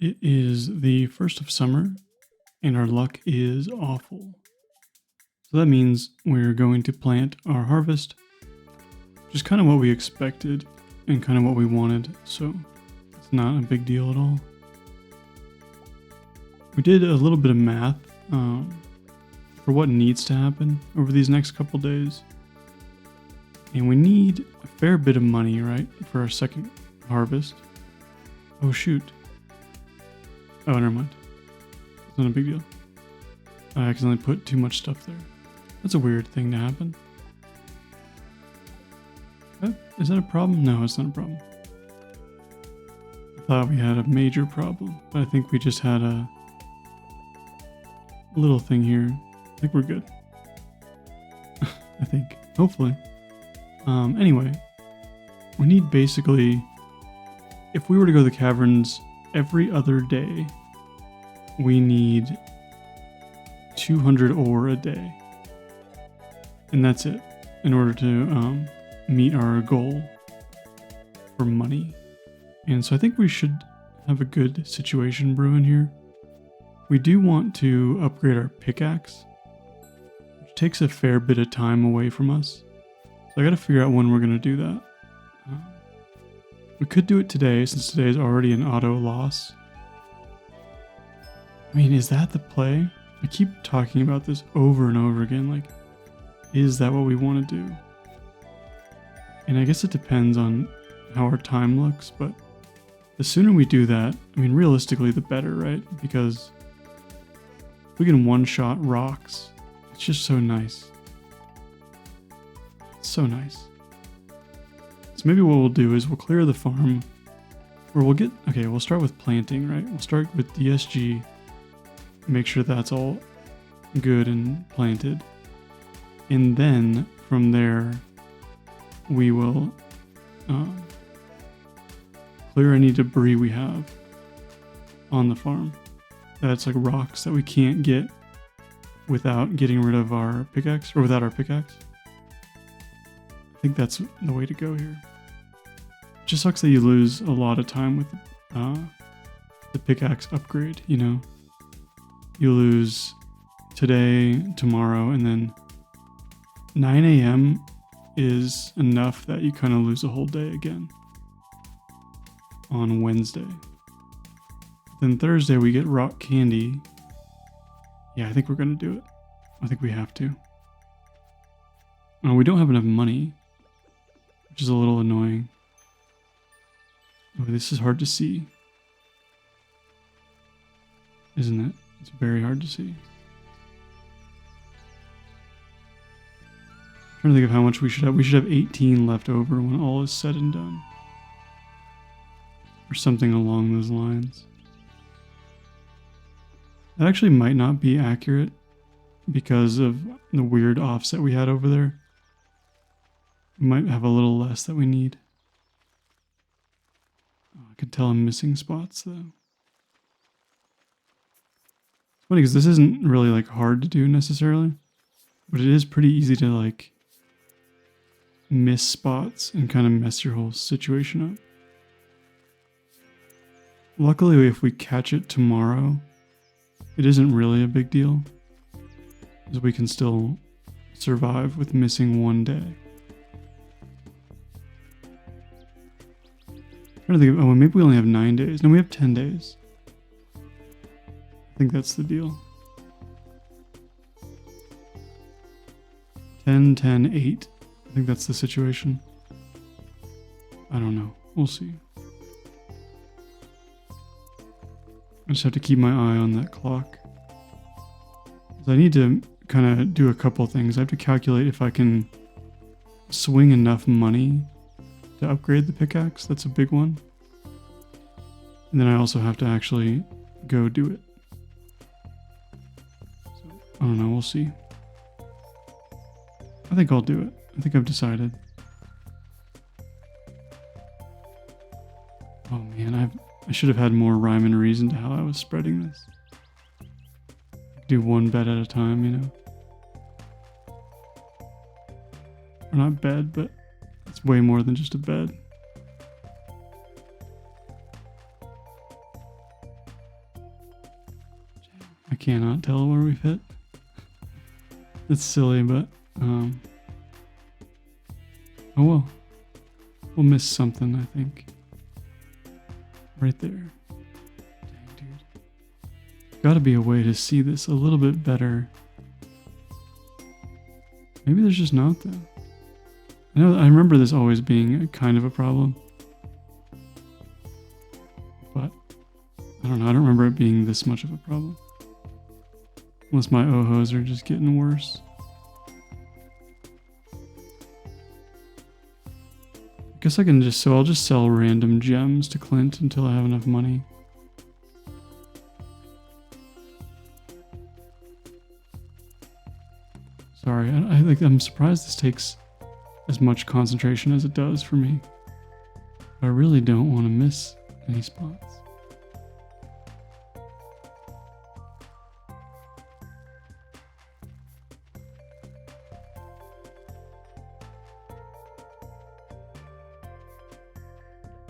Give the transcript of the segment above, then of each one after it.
It is the first of summer, and our luck is awful. So that means we're going to plant our harvest, which is kind of what we expected and kind of what we wanted, so it's not a big deal at all. We did a little bit of math for what needs to happen over these next couple days. And we need a fair bit of money, right, for our second harvest. Oh, shoot. Oh, never mind. It's not a big deal. I accidentally put too much stuff there. That's a weird thing to happen. Is that a problem? No, it's not a problem. I thought we had a major problem, but I think we just had a little thing here. I think we're good. I think. Hopefully. Anyway, we need basically, if we were to go to the caverns every other day, we need 200 ore a day. And that's it, in order to meet our goal for money. And so I think we should have a good situation brewing here. We do want to upgrade our pickaxe, which takes a fair bit of time away from us. So I gotta figure out when we're gonna do that. We could do it today, since today is already an auto loss. I mean, is that the play? I keep talking about this over and over again, like, is that what we want to do? And I guess it depends on how our time looks, but the sooner we do that, I mean, realistically, the better, right? Because if we can one-shot rocks, it's just so nice. It's so nice. So maybe what we'll do is we'll clear the farm, or we'll start with planting, right? We'll start with DSG, make sure that's all good and planted. And then from there, we will clear any debris we have on the farm. That's like rocks that we can't get without getting rid of our pickaxe, or without our pickaxe. I think that's the way to go here. It just sucks that you lose a lot of time with the pickaxe upgrade, you know? You lose today, tomorrow, and then 9 a.m. is enough that you kind of lose a whole day again on Wednesday. Then Thursday we get rock candy. Yeah, I think we're going to do it. I think we have to. We don't have enough money, which is a little annoying. Oh, this is hard to see. Isn't it? It's very hard to see. I'm trying to think of how much we should have. We should have 18 left over when all is said and done. Or something along those lines. That actually might not be accurate because of the weird offset we had over there. We might have a little less that we need. Oh, I could tell I'm missing spots though. It's funny because this isn't really like hard to do necessarily, but it is pretty easy to like miss spots and kind of mess your whole situation up. Luckily, if we catch it tomorrow, it isn't really a big deal, because we can still survive with missing one day. I'm trying to think of, oh, maybe we only have 9 days. No, we have 10 days. I think that's the deal. 10, 10, 8. I think that's the situation. I don't know. We'll see. I just have to keep my eye on that clock. I need to kind of do a couple things. I have to calculate if I can swing enough money to upgrade the pickaxe. That's a big one. And then I also have to actually go do it. So, I don't know. We'll see. I think I'll do it. I think I've decided. Oh man, I should have had more rhyme and reason to how I was spreading this. Do one bed at a time, you know? Or not bed, but it's way more than just a bed. I cannot tell where we've hit. It's silly, but oh well. We'll miss something, I think. Right there. Dang, dude. Gotta be a way to see this a little bit better. Maybe there's just not, though. I remember this always being kind of a problem. But I don't know. I don't remember it being this much of a problem. Unless my ohos are just getting worse. I guess I can I'll just sell random gems to Clint until I have enough money. Sorry, I'm surprised this takes as much concentration as it does for me. But I really don't want to miss any spots.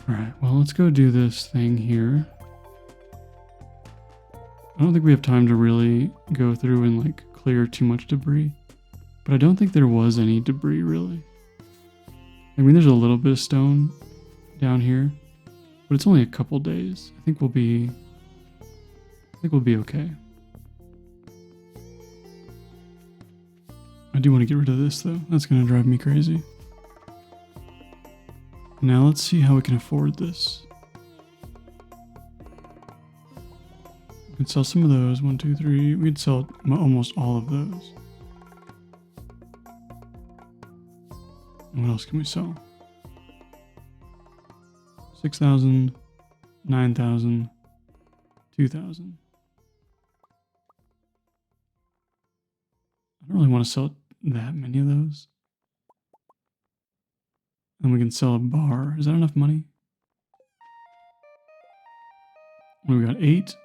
Alright, well, let's go do this thing here. I don't think we have time to really go through and like clear too much debris. But I don't think there was any debris really. I mean, there's a little bit of stone down here, but it's only a couple days. I think we'll be okay. I do want to get rid of this though. That's going to drive me crazy. Now let's see how we can afford this. We can sell some of those. 1, 2, 3. We could sell almost all of those. And what else can we sell? 6,000, 9,000, 2,000. I don't really want to sell that many of those. And we can sell a bar. Is that enough money? Well, we got 8,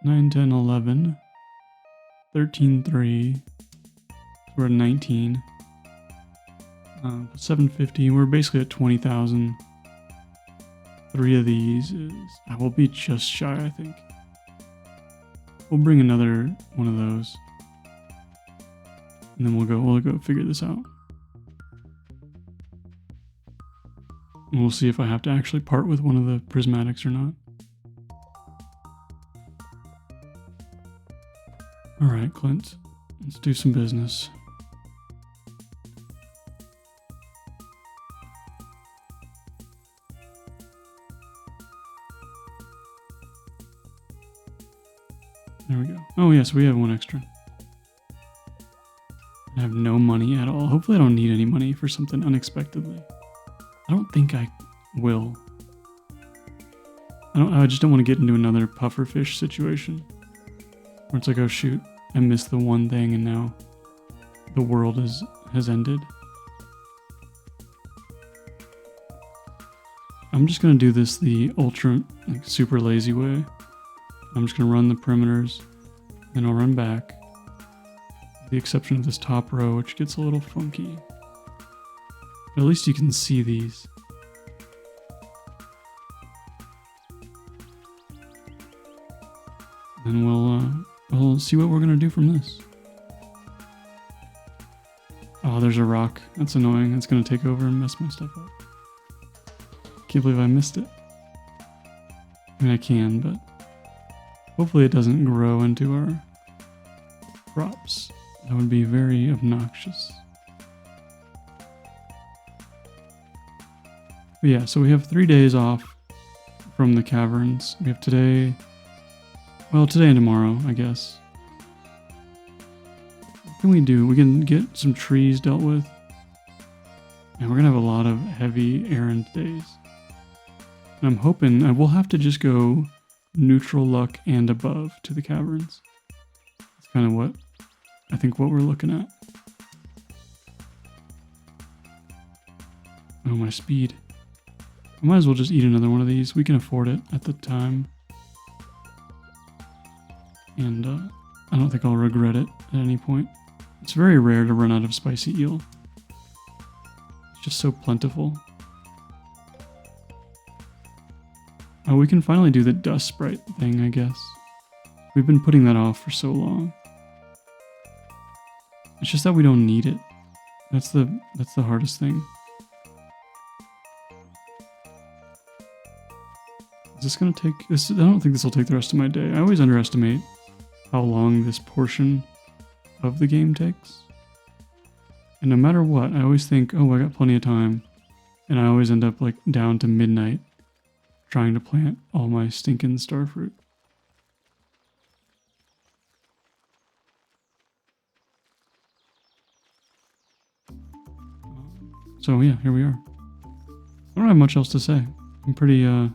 9, 10, 11, 13, 3. We're at 19. 750. We're basically at 20,000. 3 of these is... I will be just shy, I think. We'll bring another one of those. And then we'll go figure this out. And we'll see if I have to actually part with one of the prismatics or not. Alright, Clint. Let's do some business. There we go. Oh yes, we have one extra. I have no money at all. Hopefully I don't need any money for something unexpectedly. I don't think I will. I just don't want to get into another pufferfish situation. Where it's like, oh shoot, I missed the one thing and now the world has ended. I'm just going to do this the ultra, like, super lazy way. I'm just going to run the perimeters, then I'll run back. With the exception of this top row, which gets a little funky. But at least you can see these. And we'll see what we're going to do from this. Oh, there's a rock. That's annoying. It's going to take over and mess my stuff up. Can't believe I missed it. I mean, I can, but hopefully it doesn't grow into our crops. That would be very obnoxious. But yeah, so we have 3 days off from the caverns. We have today, well, today and tomorrow, I guess. What can we do? We can get some trees dealt with. And we're going to have a lot of heavy errand days. And I'm hoping I will have to just go neutral luck and above to the caverns. That's kind of what we're looking at. Oh, my speed. I might as well just eat another one of these. We can afford it at the time. And I don't think I'll regret it at any point. It's very rare to run out of spicy eel. It's just so plentiful. Oh, we can finally do the dust sprite thing, I guess. We've been putting that off for so long. It's just that we don't need it. That's the hardest thing. Is this gonna take this? I don't think this will take the rest of my day. I always underestimate how long this portion of the game takes. And no matter what, I always think, oh, I got plenty of time. And I always end up like down to midnight trying to plant all my stinking starfruit. So yeah, here we are. I don't have much else to say. I'm pretty, I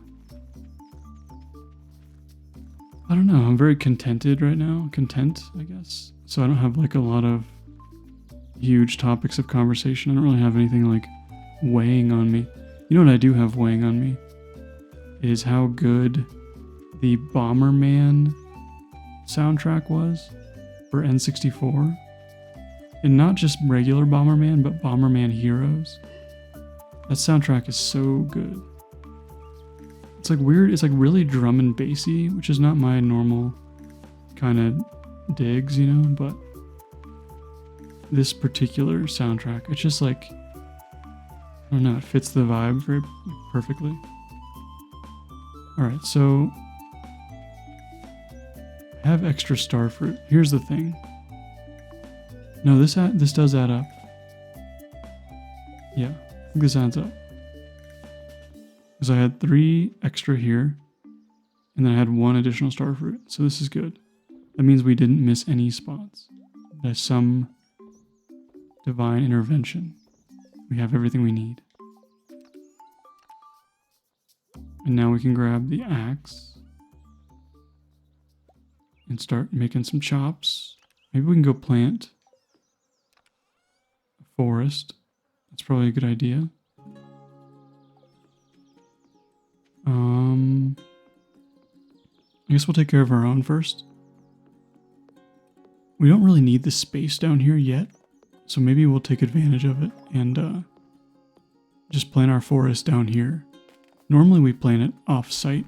don't know, I'm very contented right now. Content, I guess. So I don't have like a lot of huge topics of conversation. I don't really have anything like weighing on me. You know what I do have weighing on me? Is how good the Bomberman soundtrack was for N64. And not just regular Bomberman, but Bomberman Heroes. That soundtrack is so good. It's like weird, it's like really drum and bassy, which is not my normal kind of digs, you know, but this particular soundtrack, it's just like, I don't know, it fits the vibe very perfectly. Alright, so I have extra starfruit. Here's the thing. No, this does add up. Yeah, I think this adds up. Because I had 3 extra here, and then I had 1 additional starfruit, so this is good. That means we didn't miss any spots. By some divine intervention, we have everything we need. And now we can grab the axe and start making some chops. Maybe we can go plant a forest. That's probably a good idea. I guess we'll take care of our own first. We don't really need the space down here yet, so maybe we'll take advantage of it and just plant our forest down here. Normally we plant it off-site,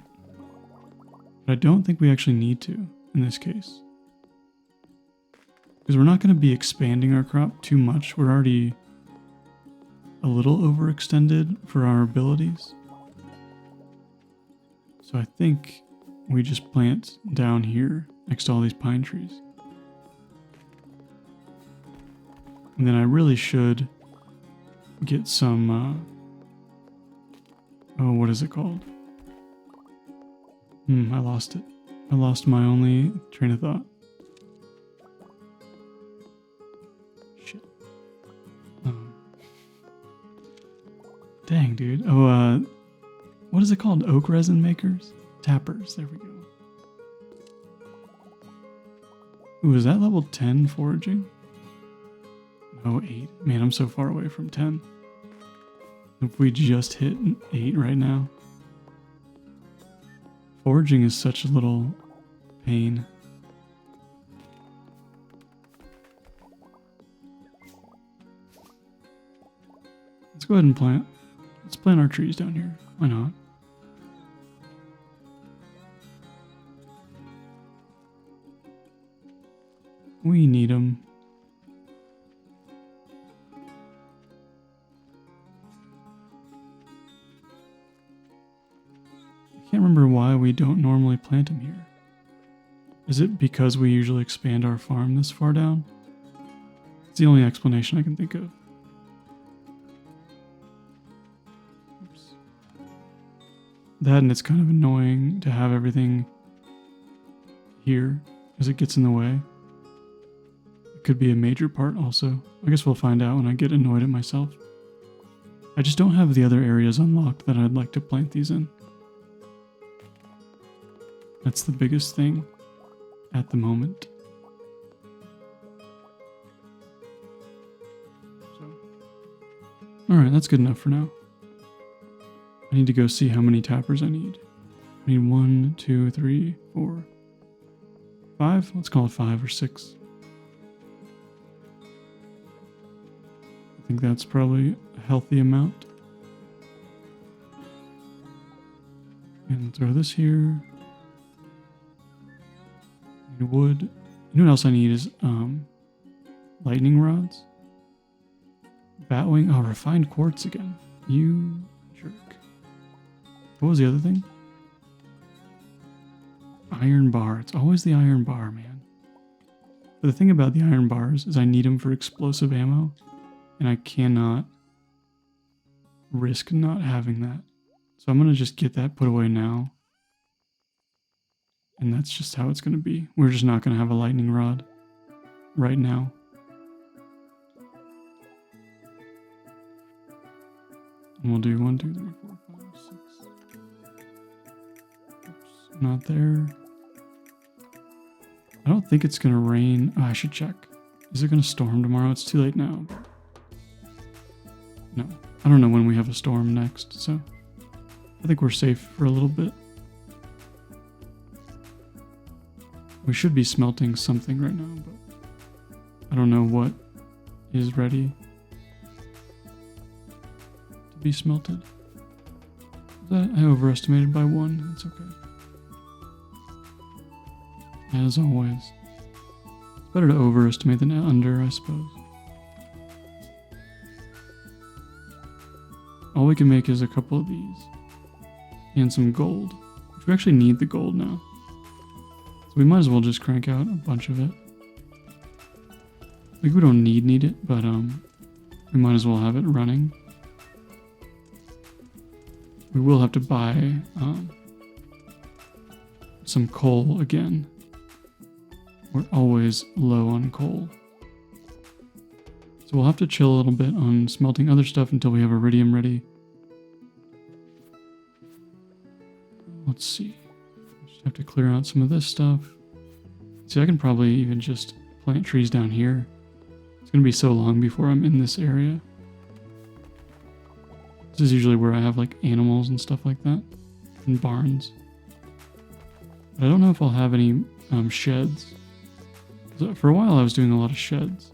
but I don't think we actually need to in this case. Because we're not going to be expanding our crop too much. We're already a little overextended for our abilities. So I think we just plant down here next to all these pine trees. And then I really should get some, oh, what is it called? I lost it. I lost my only train of thought. Shit. Dang, dude. Oh, what is it called? Oak resin makers? Tappers. There we go. Ooh, is that level 10 foraging? No, 8. Man, I'm so far away from 10. If we just hit 8 right now. Foraging is such a little pain. Let's go ahead and plant. Let's plant our trees down here. Why not? We need them. I can't remember why we don't normally plant them here. Is it because we usually expand our farm this far down? It's the only explanation I can think of. Oops. That and it's kind of annoying to have everything here as it gets in the way. It could be a major part also. I guess we'll find out when I get annoyed at myself. I just don't have the other areas unlocked that I'd like to plant these in. That's the biggest thing at the moment. So, alright, that's good enough for now. I need to go see how many tappers I need. I need 1, 2, 3, 4, 5. Let's call it 5 or 6. I think that's probably a healthy amount. And throw this here. And wood. You know what else I need is lightning rods. Batwing. Oh, refined quartz again. You jerk. What was the other thing? Iron bar. It's always the iron bar, man. But the thing about the iron bars is I need them for explosive ammo, and I cannot risk not having that. So I'm going to just get that put away now. And that's just how it's going to be. We're just not going to have a lightning rod right now. And we'll do 1, 2, 3, 4, 5, 6. Oops, not there. I don't think it's going to rain. Oh, I should check. Is it going to storm tomorrow? It's too late now. No. I don't know when we have a storm next, so I think we're safe for a little bit. We should be smelting something right now, but I don't know what is ready to be smelted. That I overestimated by 1. That's okay. As always. It's better to overestimate than under, I suppose. All we can make is a couple of these. And some gold. Which we actually need the gold now. So we might as well just crank out a bunch of it. Like we don't need it, but we might as well have it running. We will have to buy some coal again. We're always low on coal. So we'll have to chill a little bit on smelting other stuff until we have iridium ready. Let's see. Just have to clear out some of this stuff. See, I can probably even just plant trees down here. It's going to be so long before I'm in this area. This is usually where I have like animals and stuff like that. And barns. But I don't know if I'll have any sheds. For a while I was doing a lot of sheds.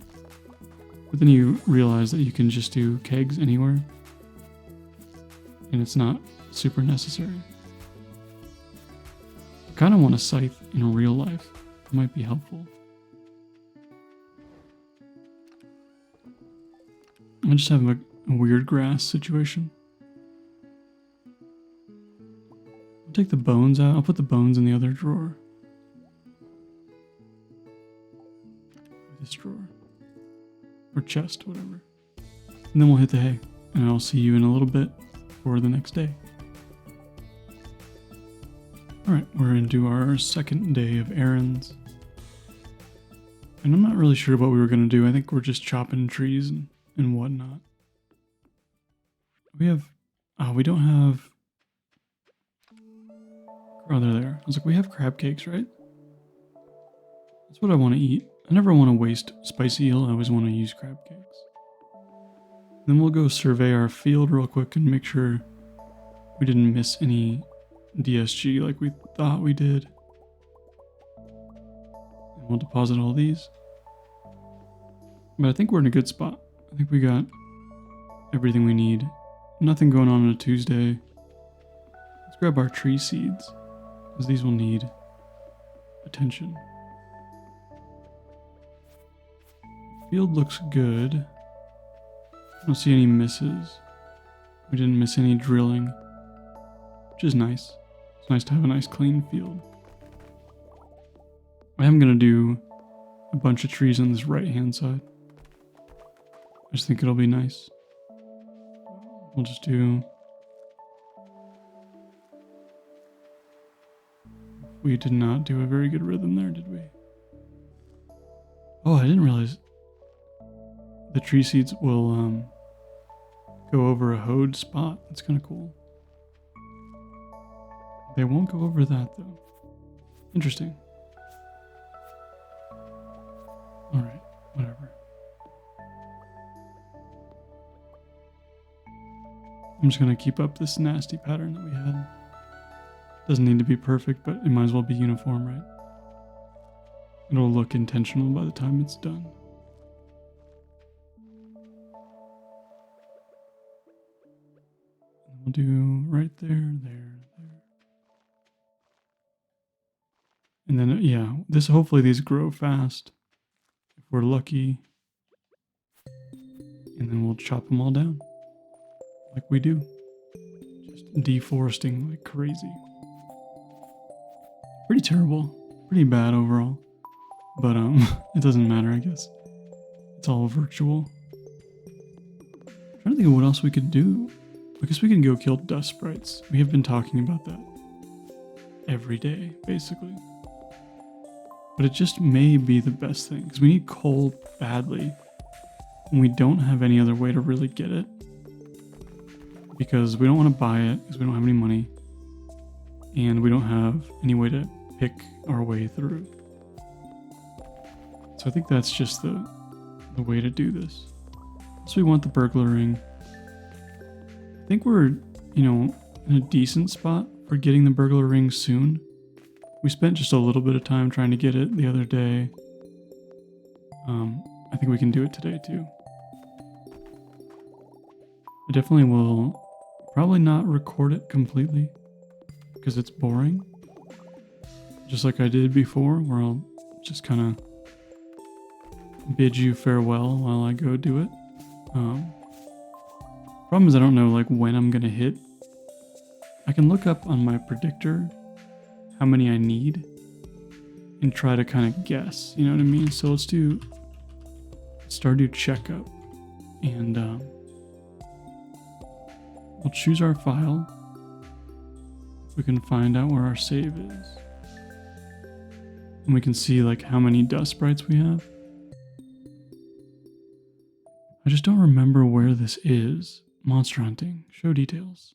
But then you realize that you can just do kegs anywhere. And it's not super necessary. I kind of want a scythe in real life. It might be helpful. I just have a weird grass situation. I'll take the bones out. I'll put the bones in the other drawer. This drawer. Or chest, whatever. And then we'll hit the hay. And I'll see you in a little bit for the next day. Alright, we're into our second day of errands. And I'm not really sure what we were going to do. I think we're just chopping trees and whatnot. We have... Oh, we don't have... Oh, they're there. I was like, we have crab cakes, right? That's what I want to eat. I never want to waste spicy eel. I always want to use crab cakes. Then we'll go survey our field real quick and make sure we didn't miss any DSG like we thought we did. And we'll deposit all these. But I think we're in a good spot. I think we got everything we need. Nothing going on a Tuesday. Let's grab our tree seeds, because these will need attention. Field looks good. I don't see any misses. We didn't miss any drilling, which is nice. It's nice to have a nice clean field. I am going to do a bunch of trees on this right hand side. I just think it'll be nice. We'll just do... We did not do a very good rhythm there, did we? Oh, I didn't realize the tree seeds will go over a hoed spot. That's kind of cool. They won't go over that though. Interesting. Alright, whatever. I'm just going to keep up this nasty pattern that we had. Doesn't need to be perfect, but it might as well be uniform, right? It'll look intentional by the time it's done. We'll do right there, there, there. And then, yeah, hopefully these grow fast if we're lucky. And then we'll chop them all down like we do. Just deforesting like crazy. Pretty terrible. Pretty bad overall. But it doesn't matter, I guess. It's all virtual. I'm trying to think of what else we could do. I guess we can go kill dust sprites. We have been talking about that every day, basically. But it just may be the best thing, because we need coal badly. And we don't have any other way to really get it. Because we don't want to buy it, because we don't have any money. And we don't have any way to pick our way through. So I think that's just the way to do this. So we want the burglar ring. I think we're, in a decent spot for getting the burglar ring soon. We spent just a little bit of time trying to get it the other day. I think we can do it today too. I definitely will probably not record it completely because it's boring. Just like I did before, where I'll just kind of bid you farewell while I go do it. Problem is I don't know like when I'm gonna hit. I can look up on my predictor how many I need and try to kind of guess, you know what I mean? So let's do Stardew checkup and we'll choose our file. We can find out where our save is. And we can see like how many dust sprites we have. I just don't remember where this is. Monster hunting. Show details.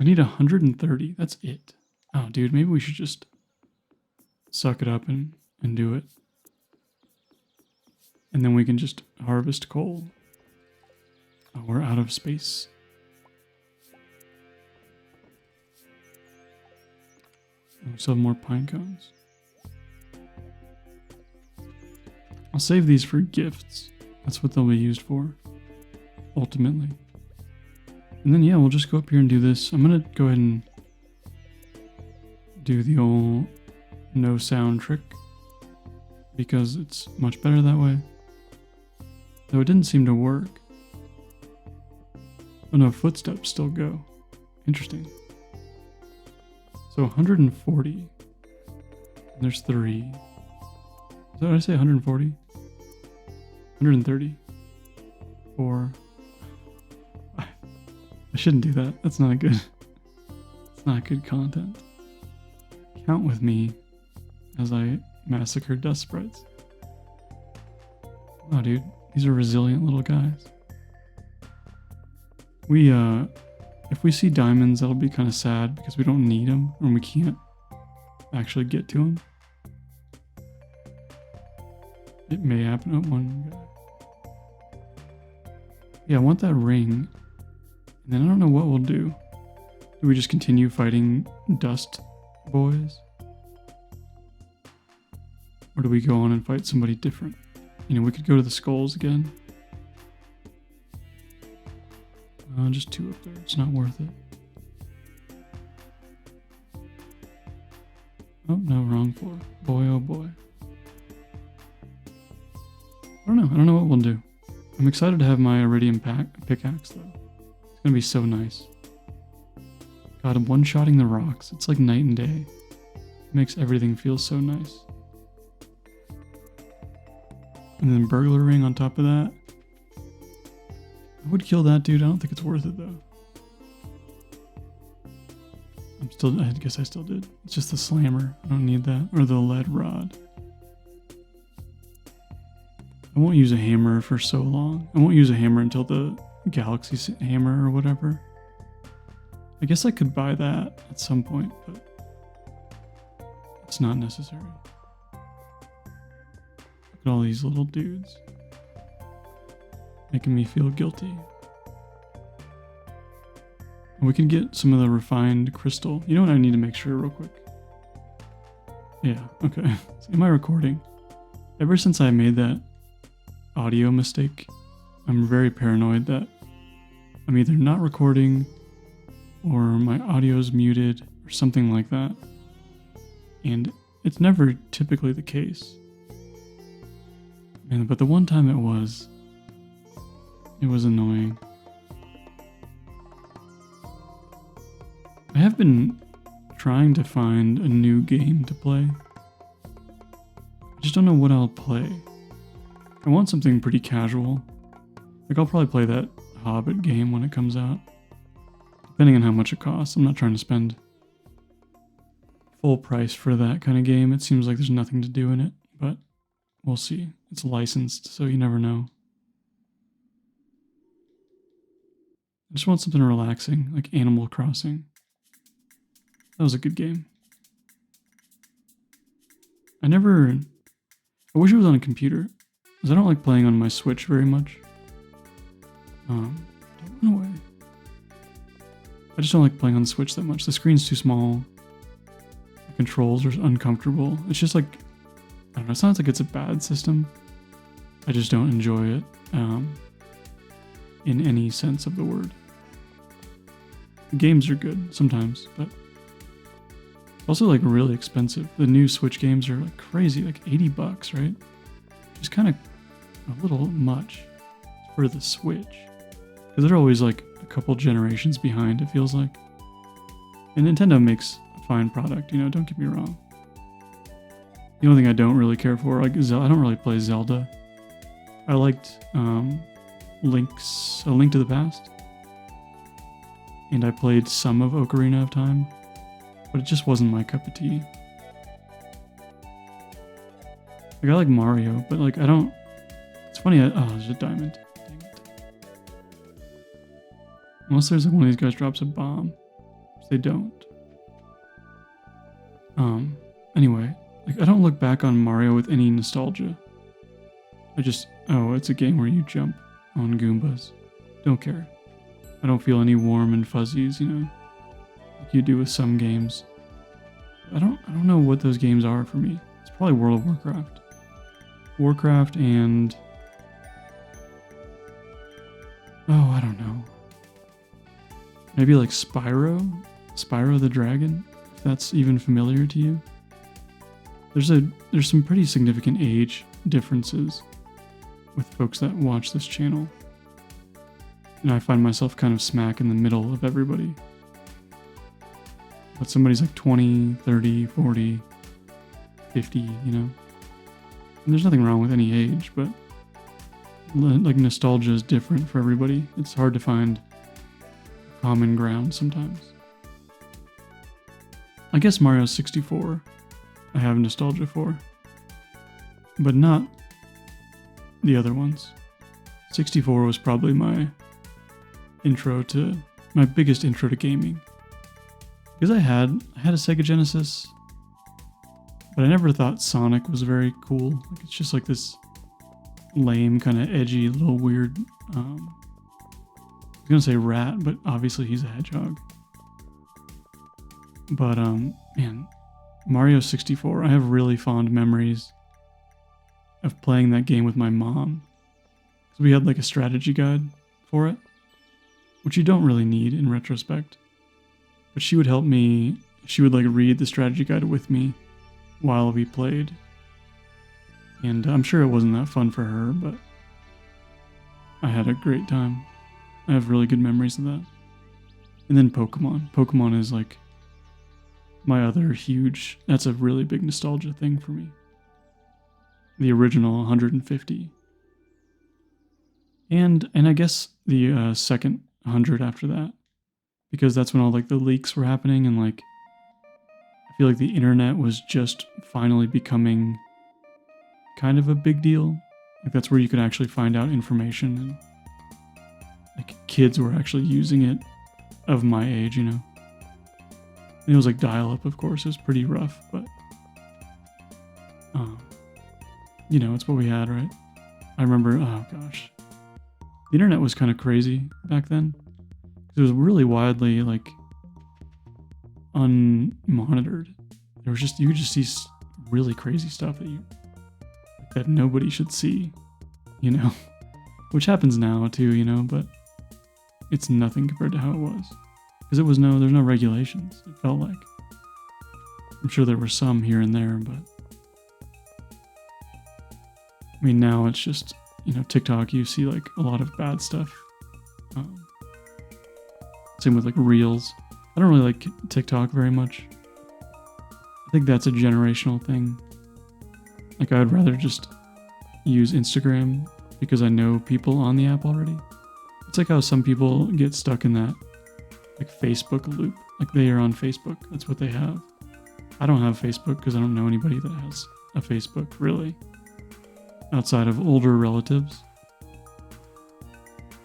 I need 130. That's it. Oh, dude, maybe we should just suck it up and do it. And then we can just harvest coal. Oh, we're out of space. Oh, we still have more pine cones. I'll save these for gifts. That's what they'll be used for, ultimately. And then, yeah, we'll just go up here and do this. I'm going to go ahead and do the old no sound trick because it's much better that way. Though it didn't seem to work. Oh no, footsteps still go. Interesting. So 140. And there's 3. So did I say 140? 130. 4. I shouldn't do that. That's not good. It's not good content. Count with me as I massacre dust sprites. Oh, dude. These are resilient little guys. If we see diamonds, that'll be kind of sad because we don't need them and we can't actually get to them. It may happen at one guy. Yeah, I want that ring. And then I don't know what we'll do. Do we just continue fighting dust boys? Or do we go on and fight somebody different? We could go to the skulls again. Just 2 up there. It's not worth it. Oh, no, wrong floor. Boy, oh boy. I don't know what we'll do. I'm excited to have my iridium pickaxe, though. It's going to be so nice. God, I'm one-shotting the rocks. It's like night and day. It makes everything feel so nice. And then burglar ring on top of that. I would kill that dude. I don't think it's worth it though. I guess I still did. It's just the slammer. I don't need that. Or the lead rod. I won't use a hammer for so long. I won't use a hammer until the galaxy hammer or whatever. I guess I could buy that at some point, but it's not necessary. Look at all these little dudes. Making me feel guilty. We can get some of the refined crystal. You know what I need to make sure real quick? Yeah, okay. Am I recording? Ever since I made that audio mistake, I'm very paranoid that I'm either not recording or my audio's muted or something like that. And it's never typically the case. And, but the one time it was annoying. I have been trying to find a new game to play. I just don't know what I'll play. I want something pretty casual. Like I'll probably play that Hobbit game when it comes out. Depending on how much it costs. I'm not trying to spend full price for that kind of game. It seems like there's nothing to do in it, but we'll see. It's licensed, so you never know. I just want something relaxing, like Animal Crossing. That was a good game. I wish it was on a computer, because I don't like playing on my Switch very much. Don't run away. I just don't like playing on the Switch that much. The screen's too small. The controls are uncomfortable. It's just like, I don't know, it sounds like it's a bad system. I just don't enjoy it in any sense of the word. The games are good sometimes, but also like really expensive. The new Switch games are like crazy, like $80, right? Just kind of a little much for the Switch. Because they're always like a couple generations behind, it feels like. And Nintendo makes a fine product, you know, don't get me wrong. The only thing I don't really care for, like I don't really play Zelda. I liked A Link to the Past. And I played some of Ocarina of Time, but it just wasn't my cup of tea. Like I like Mario, but like I don't. It's funny. Oh, there's a diamond. Dang it. Unless there's like one of these guys drops a bomb, which they don't. Anyway, like I don't look back on Mario with any nostalgia. It's a game where you jump on Goombas. Don't care. I don't feel any warm and fuzzies, you know, like you do with some games. I don't know what those games are for me. It's probably World of Warcraft. Warcraft and... Oh, I don't know. Maybe like Spyro? Spyro the Dragon? If that's even familiar to you. There's some pretty significant age differences with folks that watch this channel. And I find myself kind of smack in the middle of everybody. But somebody's like 20, 30, 40, 50, you know? And there's nothing wrong with any age, but like nostalgia is different for everybody. It's hard to find common ground sometimes. I guess Mario 64 I have nostalgia for, but not the other ones. 64 was probably my biggest intro to gaming. Because I had a Sega Genesis, but I never thought Sonic was very cool. Like it's just like this lame, kind of edgy, little weird, I was gonna say rat, but obviously he's a hedgehog. But man, Mario 64, I have really fond memories of playing that game with my mom. So we had like a strategy guide for it, which you don't really need in retrospect. But she would help me, she would like read the strategy guide with me while we played. And I'm sure it wasn't that fun for her, but I had a great time. I have really good memories of that. And then Pokemon. Pokemon is like my other huge, that's a really big nostalgia thing for me. The original 150. And I guess the second 100 after that. Because that's when all like the leaks were happening and like I feel like the internet was just finally becoming kind of a big deal. Like that's where you could actually find out information and like kids were actually using it of my age, you know. And it was like dial-up, of course. It was pretty rough, but you know, it's what we had, right? I remember, oh gosh. The internet was kind of crazy back then. It was really widely like unmonitored. There was just, you could just see really crazy stuff that nobody should see, you know, which happens now too, you know, but it's nothing compared to how it was because there's no regulations. It felt like, I'm sure there were some here and there, but I mean, now it's just, you know, TikTok, you see like a lot of bad stuff. Same with like Reels. I don't really like TikTok very much. I think that's a generational thing. Like, I would rather just use Instagram because I know people on the app already. It's like how some people get stuck in that like Facebook loop. Like, they are on Facebook. That's what they have. I don't have Facebook because I don't know anybody that has a Facebook, really, outside of older relatives.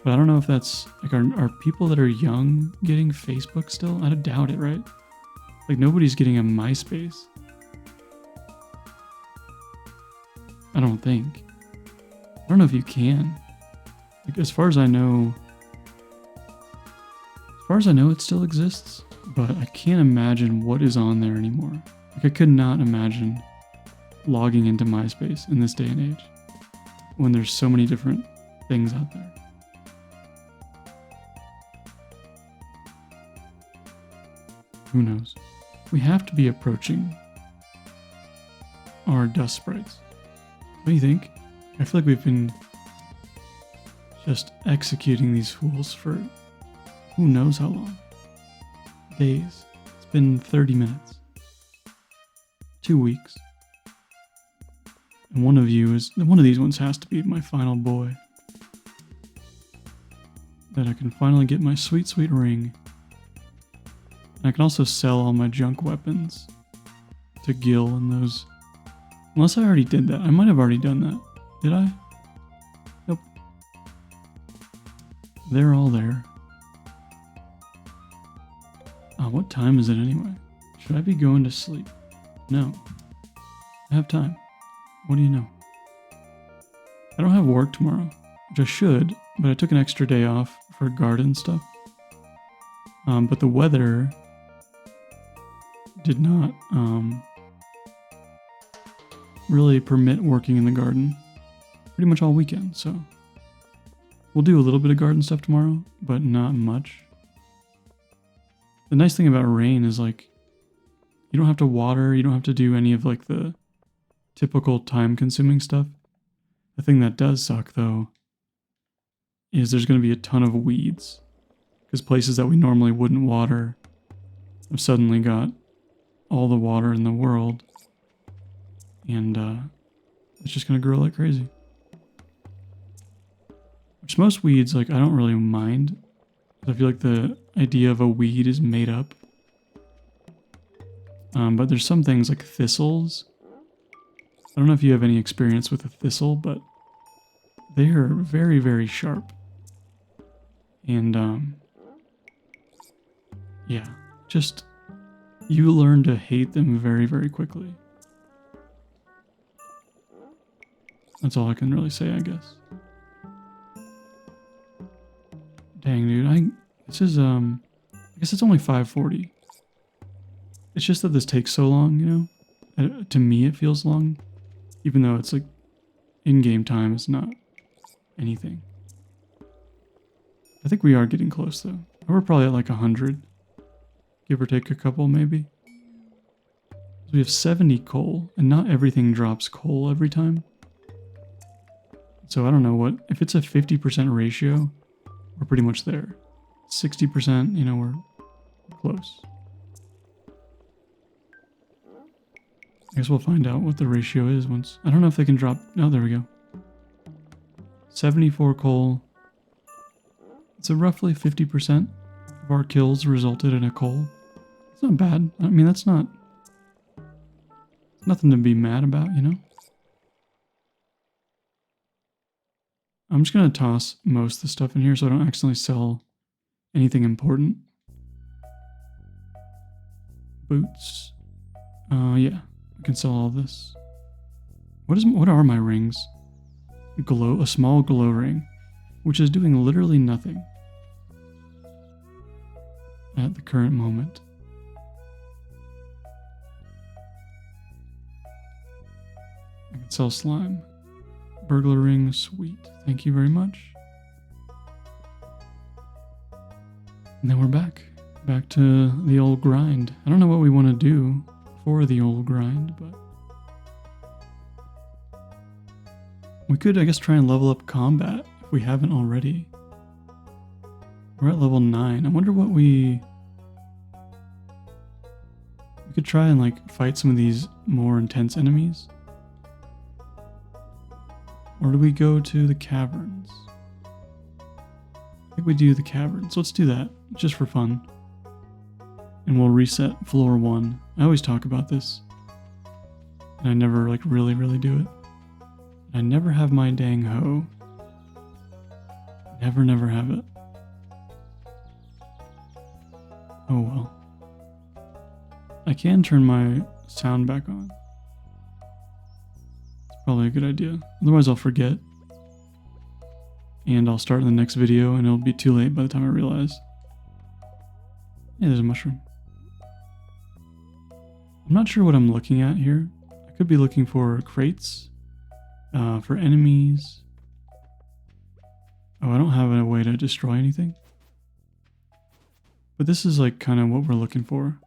But I don't know if that's like, are people that are young getting Facebook still? I doubt it, right? Like, nobody's getting a MySpace. I don't think. I don't know if you can. Like, as far as I know, it still exists, but I can't imagine what is on there anymore. Like, I could not imagine logging into MySpace in this day and age when there's so many different things out there. Who knows? We have to be approaching our dust sprites. What do you think? I feel like we've been just executing these fools for who knows how long. Days. It's been 30 minutes. 2 weeks. And one of these ones has to be my final boy. That I can finally get my sweet, sweet ring. And I can also sell all my junk weapons to Gil and those. Unless I already did that. I might have already done that. Did I? Nope. They're all there. What time is it anyway? Should I be going to sleep? No. I have time. What do you know? I don't have work tomorrow, which I should, but I took an extra day off for garden stuff. But the weather did not really permit working in the garden pretty much all weekend, so we'll do a little bit of garden stuff tomorrow, but not much. The nice thing about rain is, like, you don't have to water, you don't have to do any of like the typical time-consuming stuff. The thing that does suck, though, is there's going to be a ton of weeds, because places that we normally wouldn't water have suddenly got all the water in the world, and it's just going to grow like crazy. Which most weeds, like, I don't really mind. I feel like the idea of a weed is made up. But there's some things like thistles. I don't know if you have any experience with a thistle, but they are very, very sharp. And, yeah, just, you learn to hate them very, very quickly. That's all I can really say, I guess. Dang, dude, this is, I guess it's only 5:40. It's just that this takes so long, you know? To me, it feels long. Even though it's like, in-game time is not anything. I think we are getting close, though. We're probably at like 100. Give or take a couple, maybe. So we have 70 coal, and not everything drops coal every time. So I don't know what, if it's a 50% ratio, we're pretty much there. 60%, you know, we're close. I guess we'll find out what the ratio is once. I don't know if they can drop. No, there we go. 74 coal. It's a roughly 50% of our kills resulted in a coal. It's not bad. I mean, that's not nothing to be mad about, you know? I'm just going to toss most of the stuff in here so I don't accidentally sell anything important. Boots. Yeah. I can sell all this. What are my rings? A small glow ring, which is doing literally nothing at the current moment. I can sell slime. Burglar ring, sweet. Thank you very much. And then we're back to the old grind. I don't know what we want to do for the old grind, but we could, I guess, try and level up combat if we haven't already. We're at level 9. I wonder what we could try and like fight some of these more intense enemies. Or do we go to the caverns? I think we do the caverns. Let's do that, just for fun. And we'll reset floor 1. I always talk about this. And I never like really do it. I never have my dang hoe. Never have it. Oh well. I can turn my sound back on. It's probably a good idea. Otherwise I'll forget. And I'll start in the next video and it'll be too late by the time I realize. Yeah, there's a mushroom. I'm not sure what I'm looking at here. I could be looking for crates, for enemies. Oh, I don't have a way to destroy anything. But this is like kind of what we're looking for.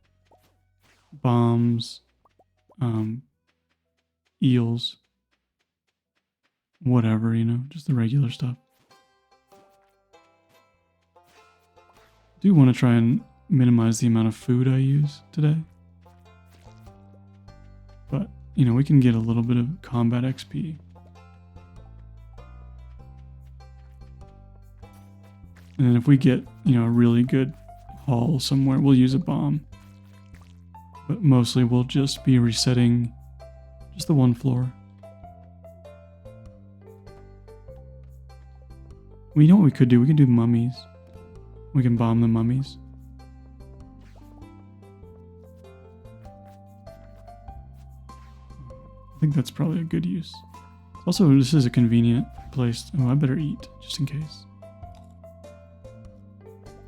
Bombs, eels, whatever, you know, just the regular stuff. I do want to try and minimize the amount of food I use today. But, you know, we can get a little bit of combat XP. And then if we get, you know, a really good haul somewhere, we'll use a bomb. But mostly we'll just be resetting just the one floor. Well, you know what we could do? We could do mummies. We can bomb the mummies. I think that's probably a good use. Also, this is a convenient place. Oh, I better eat, just in case.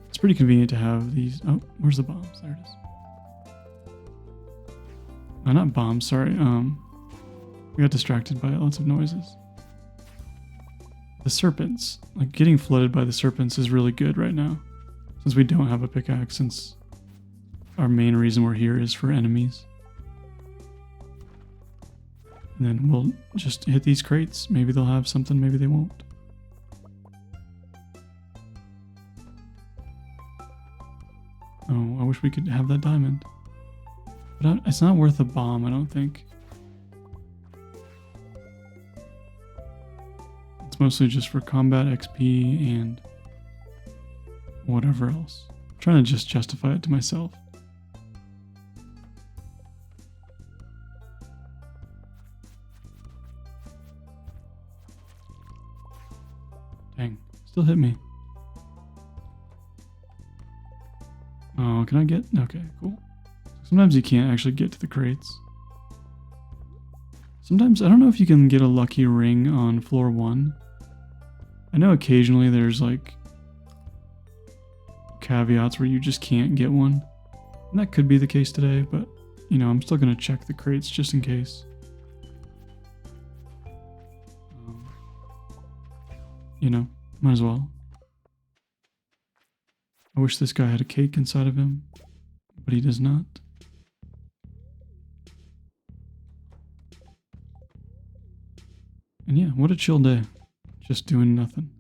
It's pretty convenient to have these. Oh, where's the bombs? There it is. Oh, not bombs, sorry. We got distracted by lots of noises. The serpents. Like, getting flooded by the serpents is really good right now. Since we don't have a pickaxe, since our main reason we're here is for enemies. And then we'll just hit these crates. Maybe they'll have something, maybe they won't. Oh, I wish we could have that diamond. But it's not worth a bomb, I don't think. It's mostly just for combat XP and whatever else. I'm trying to just justify it to myself. Dang, still hit me. Oh, can I get? Okay, cool. Sometimes you can't actually get to the crates. Sometimes, I don't know if you can get a lucky ring on floor 1. I know occasionally there's like caveats where you just can't get one. And that could be the case today, but you know, I'm still going to check the crates just in case. You know, might as well. I wish this guy had a cake inside of him, but he does not. And yeah, what a chill day. Just doing nothing.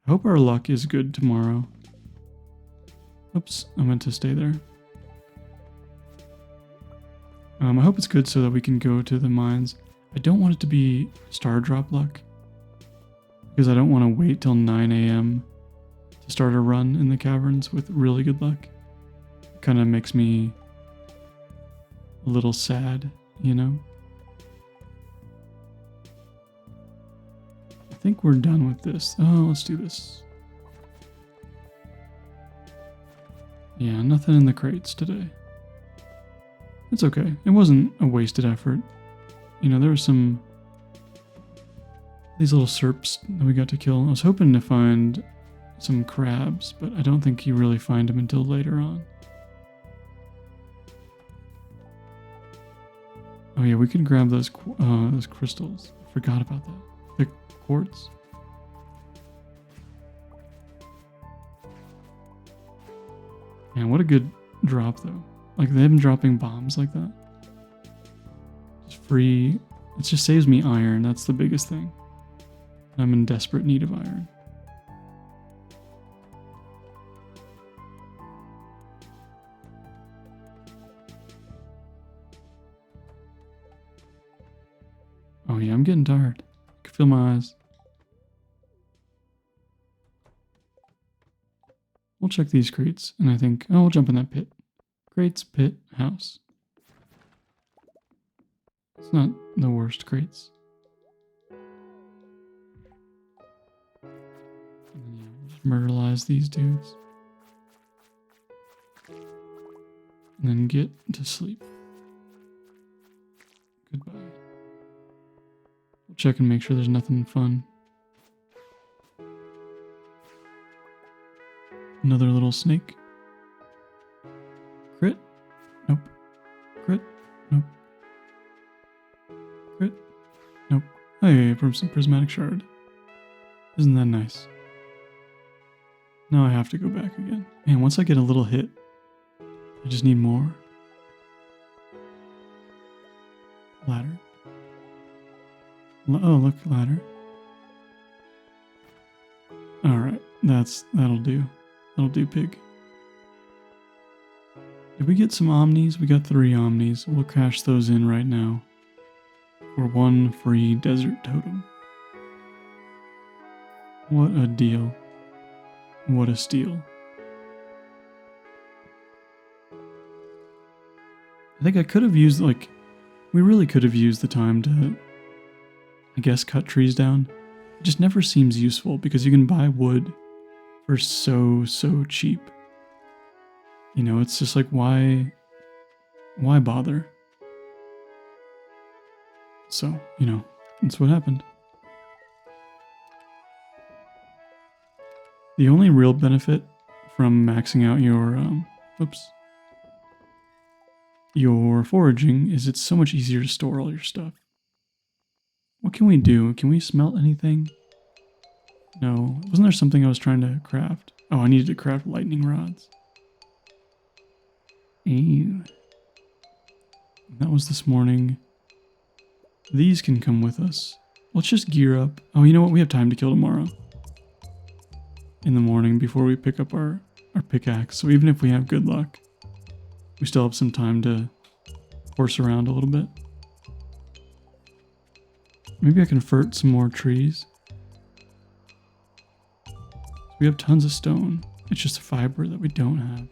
I hope our luck is good tomorrow. Oops, I meant to stay there. I hope it's good so that we can go to the mines. I don't want it to be star drop luck, because I don't want to wait till 9 a.m. to start a run in the caverns with really good luck. It kind of makes me a little sad, you know? I think we're done with this. Oh, let's do this. Yeah, nothing in the crates today. It's okay. It wasn't a wasted effort. You know, there were these little serps that we got to kill. I was hoping to find some crabs, but I don't think you really find them until later on. Oh yeah, we could grab those crystals. I forgot about that. The quartz. Man, what a good drop though. Like, they've been dropping bombs like that. free. It just saves me iron. That's the biggest thing. I'm in desperate need of iron. Oh yeah, I'm getting tired. I can feel my eyes. We'll check these crates, and I think, oh, we'll jump in that pit. Crates, pit, house. It's not the worst crates. And then, yeah, we'll just myrtleize these dudes. And then get to sleep. Goodbye. We'll check and make sure there's nothing fun. Another little snake. Crit? Nope. Crit? Nope. Crit? Nope. Hey, from some prismatic shard. Isn't that nice? Now I have to go back again. Man, once I get a little hit, I just need more. Ladder. Oh, look, ladder. Alright, that'll do. That'll do, pig. Did we get some omnis? We got 3 omnis. We'll cash those in right now. For 1 free desert totem. What a deal. What a steal. I think I could have used, like, we really could have used the time to, I guess, cut trees down. It just never seems useful because you can buy wood for so cheap. You know, it's just like, why bother? So, you know, that's what happened. The only real benefit from maxing out your foraging is it's so much easier to store all your stuff. What can we do? Can we smelt anything? No. Wasn't there something I was trying to craft? Oh, I needed to craft lightning rods. Ew. That was this morning. These can come with us. Let's just gear up. Oh, you know what? We have time to kill tomorrow. In the morning before we pick up our pickaxe. So even if we have good luck, we still have some time to horse around a little bit. Maybe I can fert some more trees. We have tons of stone. It's just fiber that we don't have.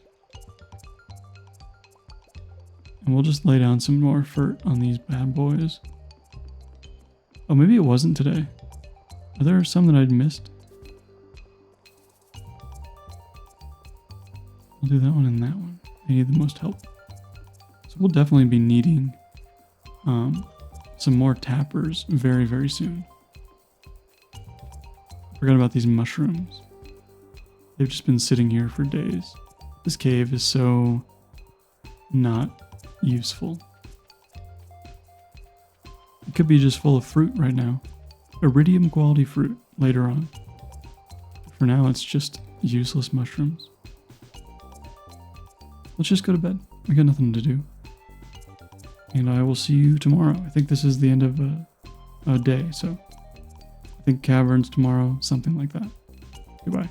And we'll just lay down some more fert on these bad boys. Oh, maybe it wasn't today. Are there some that I'd missed? We'll do that one and that one. They need the most help. So we'll definitely be needing some more tappers very soon. Forgot about these mushrooms. They've just been sitting here for days. This cave is so not useful. It could be just full of fruit right now. Iridium quality fruit later on. For now, it's just useless mushrooms. Let's just go to bed. We got nothing to do. And I will see you tomorrow. I think this is the end of a day, so I think caverns tomorrow, something like that. Goodbye.